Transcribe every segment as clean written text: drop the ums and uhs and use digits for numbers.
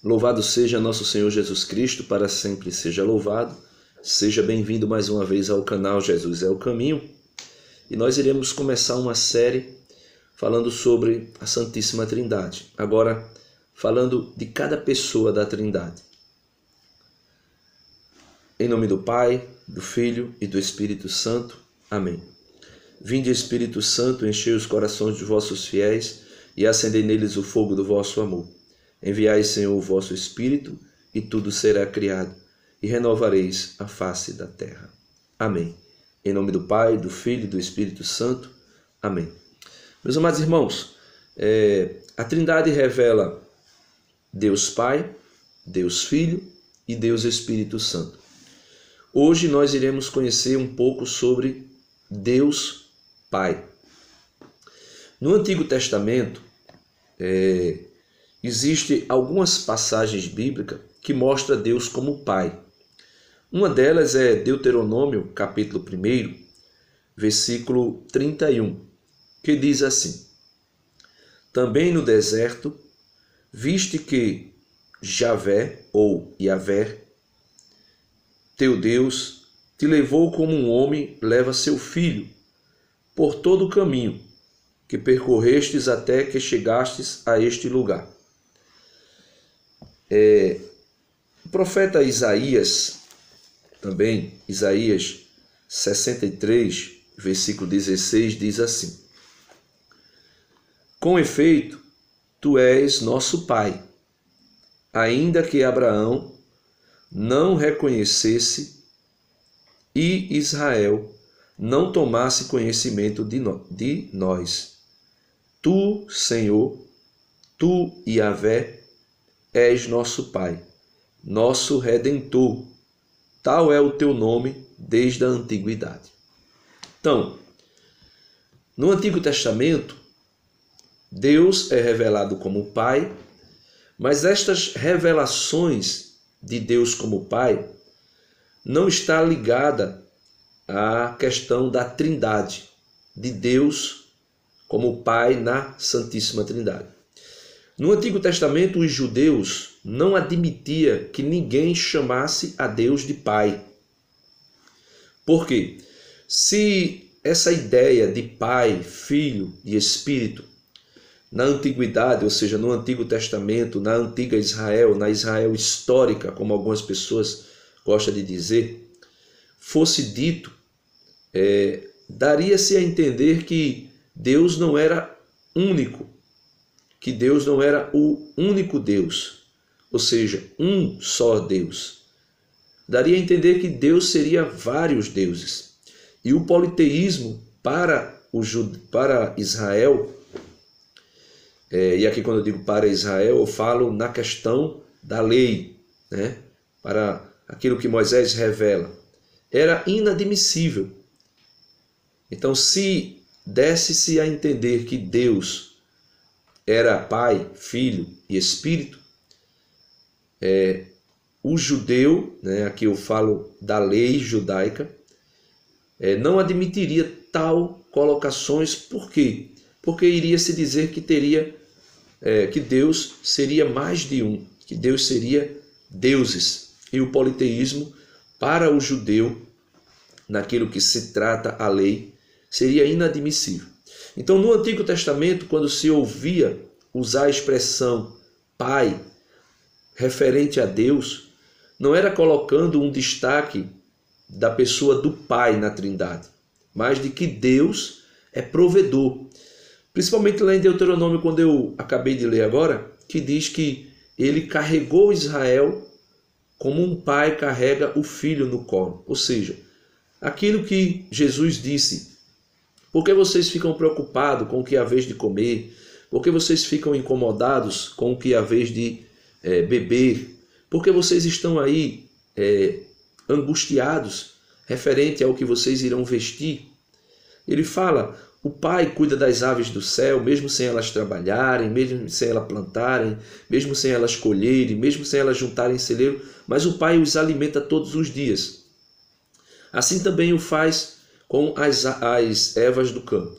Louvado seja nosso Senhor Jesus Cristo, para sempre seja louvado. Seja bem-vindo mais uma vez ao canal Jesus é o Caminho. E nós iremos começar uma série falando sobre a Santíssima Trindade. Agora, falando de cada pessoa da Trindade. Em nome do Pai, do Filho e do Espírito Santo. Amém. Vinde, Espírito Santo, enchei os corações dos vossos fiéis e acendei neles o fogo do vosso amor. Enviai, Senhor, o vosso Espírito, e tudo será criado, e renovareis a face da terra. Amém. Em nome do Pai, do Filho e do Espírito Santo. Amém. Meus amados irmãos, a Trindade revela Deus Pai, Deus Filho e Deus Espírito Santo. Hoje nós iremos conhecer um pouco sobre Deus Pai. No Antigo Testamento, existem algumas passagens bíblicas que mostram Deus como Pai. Uma delas é Deuteronômio, capítulo 1, versículo 31, que diz assim: Também no deserto, viste que Javé, ou Yavé, teu Deus, te levou como um homem leva seu filho, por todo o caminho que percorrestes até que chegastes a este lugar. O profeta Isaías, também, Isaías 63, versículo 16, diz assim: Com efeito, tu és nosso Pai, ainda que Abraão não reconhecesse e Israel não tomasse conhecimento de nós. Tu, Senhor, tu, Yavé, és nosso Pai, nosso Redentor. Tal é o teu nome desde a antiguidade. Então, no Antigo Testamento, Deus é revelado como Pai, mas estas revelações de Deus como Pai não está ligada à questão da Trindade, de Deus como Pai na Santíssima Trindade. No Antigo Testamento, os judeus não admitiam que ninguém chamasse a Deus de Pai. Por quê? Se essa ideia de Pai, Filho e Espírito, na Antiguidade, ou seja, no Antigo Testamento, na antiga Israel, na Israel histórica, como algumas pessoas gostam de dizer, fosse dito, daria-se a entender que Deus não era único, que Deus não era o único Deus, ou seja, um só Deus. Daria a entender que Deus seria vários deuses. E o politeísmo para Israel, e aqui quando eu digo para Israel, eu falo na questão da lei, né? Para aquilo que Moisés revela, era inadmissível. Então, se desse-se a entender que Deus era Pai, Filho e Espírito, o judeu, né, aqui eu falo da lei judaica, não admitiria tal colocações. Por quê? Porque iria se dizer que que Deus seria mais de um, que Deus seria deuses. E o politeísmo, para o judeu, naquilo que se trata a lei, seria inadmissível. Então, no Antigo Testamento, quando se ouvia usar a expressão Pai referente a Deus, não era colocando um destaque da pessoa do Pai na Trindade, mas de que Deus é provedor. Principalmente lá em Deuteronômio, quando eu acabei de ler agora, que diz que ele carregou Israel como um pai carrega o filho no colo. Ou seja, aquilo que Jesus disse: por que vocês ficam preocupados com o que é a vez de comer? Por que vocês ficam incomodados com o que é a vez de beber? Por que vocês estão aí angustiados referente ao que vocês irão vestir? Ele fala: o Pai cuida das aves do céu, mesmo sem elas trabalharem, mesmo sem elas plantarem, mesmo sem elas colherem, mesmo sem elas juntarem celeiro, mas o Pai os alimenta todos os dias. Assim também o faz com as ervas do campo.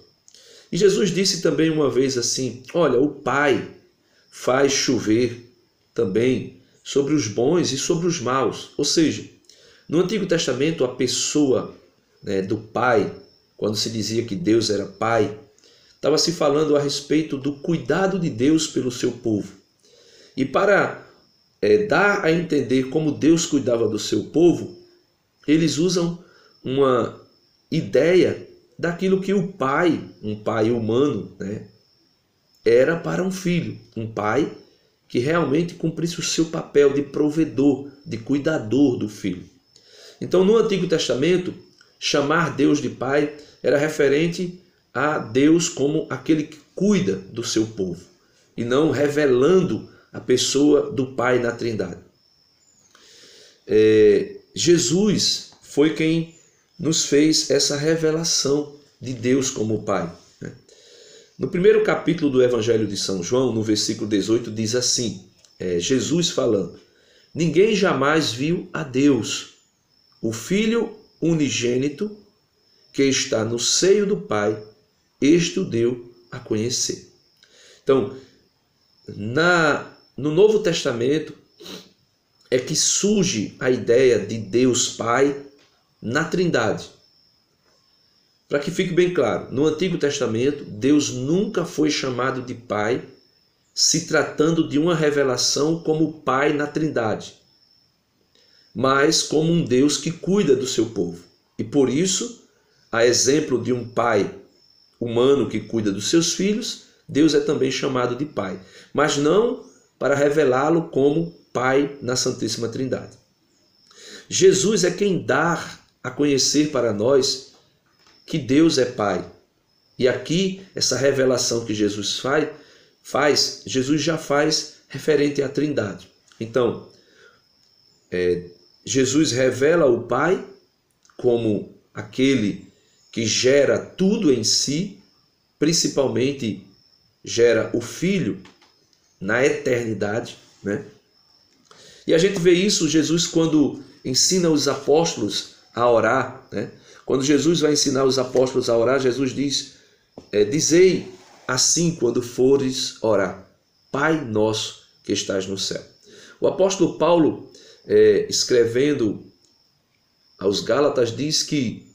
E Jesus disse também uma vez assim: olha, o Pai faz chover também sobre os bons e sobre os maus. Ou seja, no Antigo Testamento, a pessoa, do Pai, quando se dizia que Deus era Pai, estava se falando a respeito do cuidado de Deus pelo seu povo. E para dar a entender como Deus cuidava do seu povo, eles usam uma ideia daquilo que o pai, um pai humano, era para um filho. Um pai que realmente cumprisse o seu papel de provedor, de cuidador do filho. Então, no Antigo Testamento, chamar Deus de Pai era referente a Deus como aquele que cuida do seu povo, e não revelando a pessoa do Pai na Trindade. Jesus foi quem nos fez essa revelação de Deus como Pai. No primeiro capítulo do Evangelho de São João, no versículo 18, diz assim, Jesus falando: ninguém jamais viu a Deus, o Filho unigênito que está no seio do Pai, este o deu a conhecer. Então, no Novo Testamento é que surge a ideia de Deus Pai na Trindade. Para que fique bem claro, no Antigo Testamento, Deus nunca foi chamado de Pai, se tratando de uma revelação como Pai na Trindade, mas como um Deus que cuida do seu povo. E por isso, a exemplo de um pai humano que cuida dos seus filhos, Deus é também chamado de Pai, mas não para revelá-lo como Pai na Santíssima Trindade. Jesus é quem dá a conhecer para nós que Deus é Pai. E aqui, essa revelação que Jesus faz, Jesus já faz referente à Trindade. Então, Jesus revela o Pai como aquele que gera tudo em si, principalmente gera o Filho na eternidade, E a gente vê isso, Jesus, quando ensina os apóstolos a orar, Quando Jesus vai ensinar os apóstolos a orar, Jesus diz, dizei assim quando fores orar, Pai nosso que estás no céu. O apóstolo Paulo, escrevendo aos Gálatas, diz que,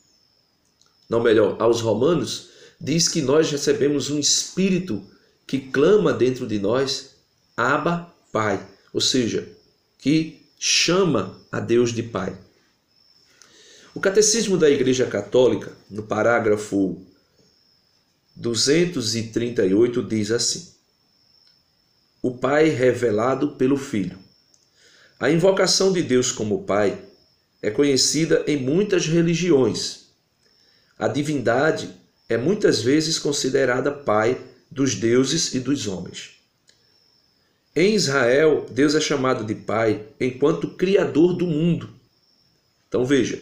aos Romanos, diz que nós recebemos um Espírito que clama dentro de nós, Abba, Pai, ou seja, que chama a Deus de Pai. O Catecismo da Igreja Católica, no parágrafo 238, diz assim: o Pai revelado pelo Filho. A invocação de Deus como Pai é conhecida em muitas religiões. A divindade é muitas vezes considerada Pai dos deuses e dos homens. Em Israel, Deus é chamado de Pai enquanto Criador do mundo. Então veja,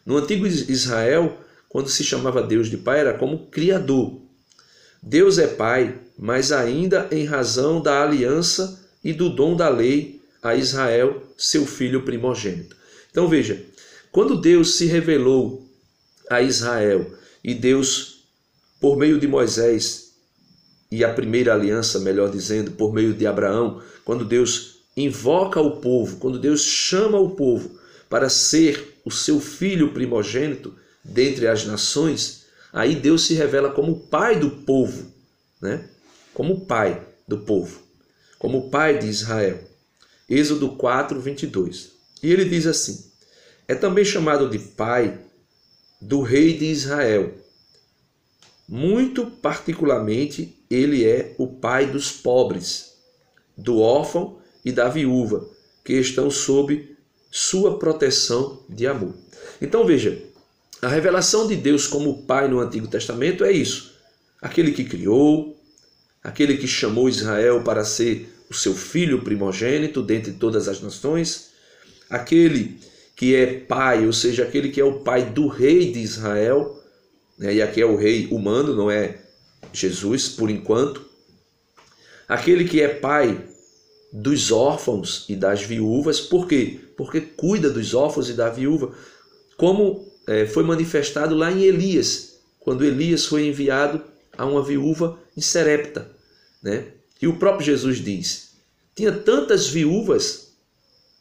no antigo Israel, quando se chamava Deus de Pai, era como Criador. Deus é Pai, mas ainda em razão da aliança e do dom da lei a Israel, seu filho primogênito. Então veja, quando Deus se revelou a Israel e Deus, por meio de Moisés, e a primeira aliança, melhor dizendo, por meio de Abraão, quando Deus invoca o povo, quando Deus chama o povo para ser o seu filho primogênito dentre as nações, aí Deus se revela como Pai do povo, Como Pai do povo, como Pai de Israel. Êxodo 4, 22. E ele diz assim: é também chamado de Pai do rei de Israel. Muito particularmente, ele é o Pai dos pobres, do órfão e da viúva, que estão sob sua proteção de amor. Então veja, a revelação de Deus como Pai no Antigo Testamento é isso. Aquele que criou, aquele que chamou Israel para ser o seu filho primogênito dentre todas as nações, aquele que é Pai, ou seja, aquele que é o Pai do rei de Israel, e aqui é o rei humano, não é Jesus por enquanto, aquele que é Pai dos órfãos e das viúvas. Por quê? Porque cuida dos órfãos e da viúva, como foi manifestado lá em Elias, quando Elias foi enviado a uma viúva em Serepta, E o próprio Jesus diz: tinha tantas viúvas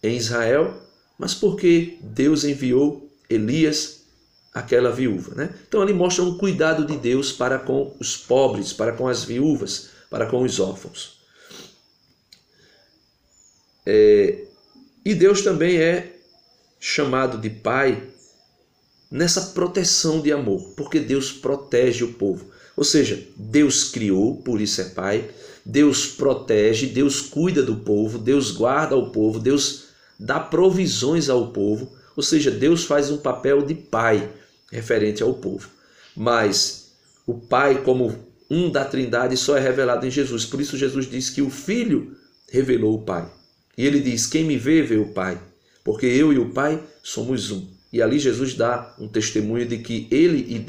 em Israel, mas por que Deus enviou Elias, aquela viúva, né? Então ali mostra um cuidado de Deus para com os pobres, para com as viúvas, para com os órfãos. E Deus também é chamado de Pai nessa proteção de amor, porque Deus protege o povo. Ou seja, Deus criou, por isso é Pai. Deus protege, Deus cuida do povo, Deus guarda o povo, Deus dá provisões ao povo. Ou seja, Deus faz um papel de Pai referente ao povo. Mas o Pai, como um da Trindade, só é revelado em Jesus. Por isso Jesus diz que o Filho revelou o Pai. E ele diz: quem me vê, vê o Pai, porque eu e o Pai somos um. E ali Jesus dá um testemunho de que ele e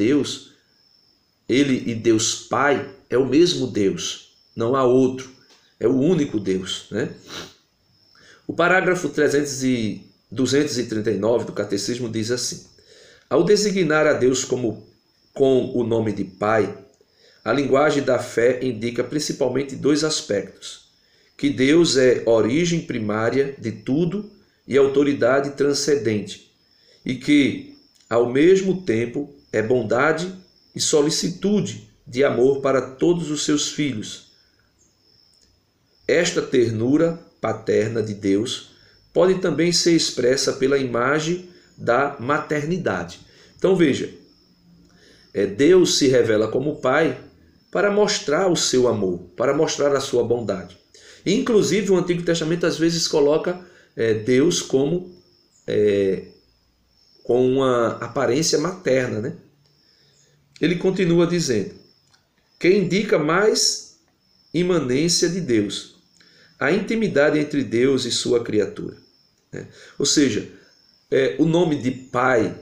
Deus Pai, é o mesmo Deus, não há outro, é o único Deus, né? O parágrafo 239 do Catecismo diz assim: ao designar a Deus com o nome de Pai, a linguagem da fé indica principalmente dois aspectos: que Deus é origem primária de tudo e autoridade transcendente, e que, ao mesmo tempo, é bondade e solicitude de amor para todos os seus filhos. Esta ternura paterna de Deus pode também ser expressa pela imagem da maternidade. Então veja, Deus se revela como Pai para mostrar o seu amor, para mostrar a sua bondade. Inclusive o Antigo Testamento às vezes coloca Deus como com uma aparência materna, né? Ele continua dizendo que indica mais imanência de Deus, a intimidade entre Deus e sua criatura, né? Ou seja, o nome de Pai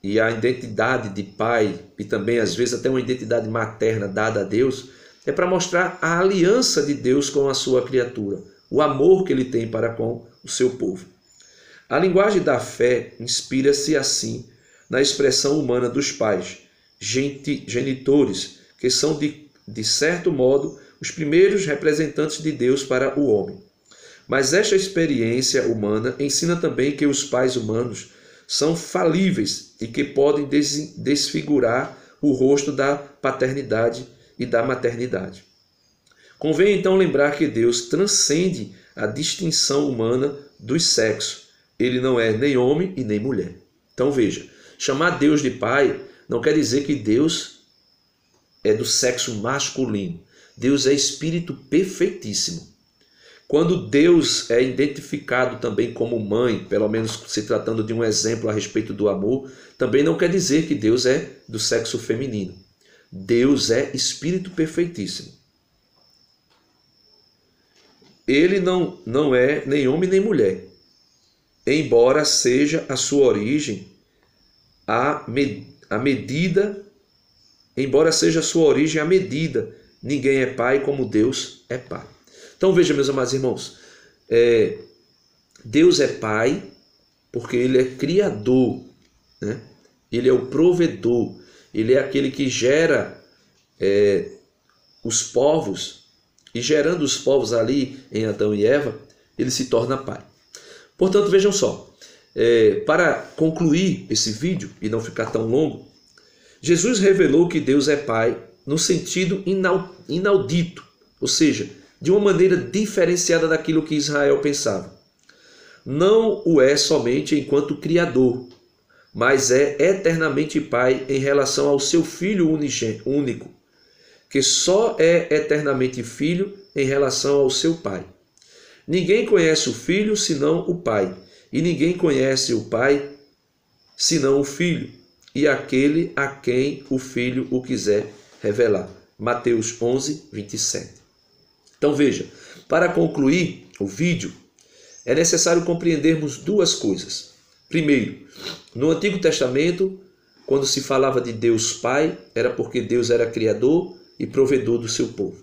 e a identidade de Pai, e também às vezes até uma identidade materna dada a Deus, é para mostrar a aliança de Deus com a sua criatura, o amor que ele tem para com o seu povo. A linguagem da fé inspira-se assim na expressão humana dos pais, genitores, que são de certo modo os primeiros representantes de Deus para o homem. Mas esta experiência humana ensina também que os pais humanos são falíveis e que podem desfigurar o rosto da paternidade e da maternidade. Convém então lembrar que Deus transcende a distinção humana dos sexos. Ele não é nem homem e nem mulher. Então veja, chamar Deus de Pai não quer dizer que Deus é do sexo masculino. Deus é espírito perfeitíssimo. Quando Deus é identificado também como mãe, pelo menos se tratando de um exemplo a respeito do amor, também não quer dizer que Deus é do sexo feminino. Deus é espírito perfeitíssimo. Ele não é nem homem nem mulher, embora seja a sua origem a medida, ninguém é pai como Deus é pai. Então veja, meus amados irmãos, Deus é Pai porque Ele é Criador, né? Ele é o provedor, Ele é aquele que gera os povos, e gerando os povos ali em Adão e Eva, Ele se torna Pai. Portanto, vejam só, para concluir esse vídeo e não ficar tão longo, Jesus revelou que Deus é Pai no sentido inaudito, ou seja, de uma maneira diferenciada daquilo que Israel pensava. Não o é somente enquanto Criador, mas é eternamente Pai em relação ao seu Filho único, que só é eternamente Filho em relação ao seu Pai. Ninguém conhece o Filho senão o Pai, e ninguém conhece o Pai senão o Filho, e aquele a quem o Filho o quiser revelar. Mateus 11, 27. Então veja, para concluir o vídeo, é necessário compreendermos duas coisas. Primeiro, no Antigo Testamento, quando se falava de Deus Pai, era porque Deus era criador e provedor do seu povo.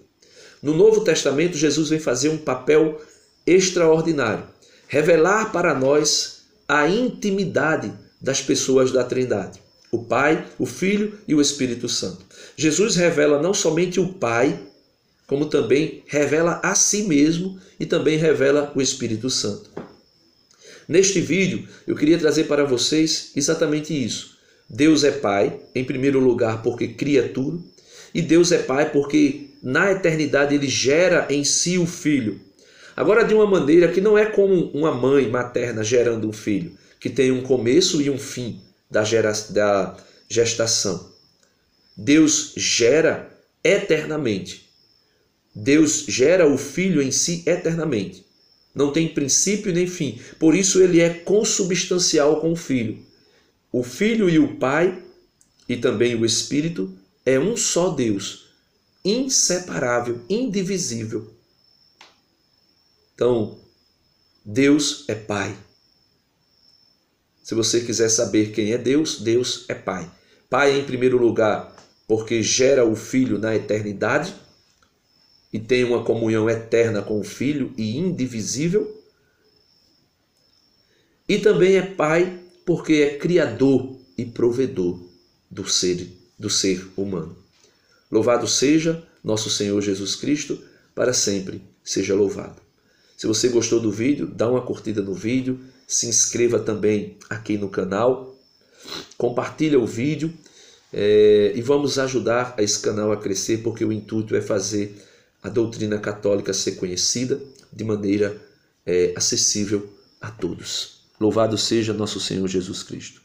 No Novo Testamento, Jesus vem fazer um papel extraordinário, revelar para nós a intimidade das pessoas da Trindade, o Pai, o Filho e o Espírito Santo. Jesus revela não somente o Pai, como também revela a si mesmo e também revela o Espírito Santo. Neste vídeo, eu queria trazer para vocês exatamente isso. Deus é Pai, em primeiro lugar, porque cria tudo, e Deus é Pai porque na eternidade Ele gera em si o Filho. Agora, de uma maneira que não é como uma mãe materna gerando um filho, que tem um começo e um fim da gestação. Deus gera eternamente. Deus gera o Filho em si eternamente. Não tem princípio nem fim. Por isso ele é consubstancial com o Filho. O Filho e o Pai, e também o Espírito, é um só Deus, inseparável, indivisível. Então, Deus é Pai. Se você quiser saber quem é Deus, Deus é Pai. Pai, em primeiro lugar, porque gera o Filho na eternidade e tem uma comunhão eterna com o Filho e indivisível. E também é Pai porque é criador e provedor do ser humano. Louvado seja nosso Senhor Jesus Cristo, para sempre seja louvado. Se você gostou do vídeo, dá uma curtida no vídeo, se inscreva também aqui no canal, compartilha o vídeo e vamos ajudar esse canal a crescer, porque o intuito é fazer a doutrina católica ser conhecida de maneira acessível a todos. Louvado seja nosso Senhor Jesus Cristo.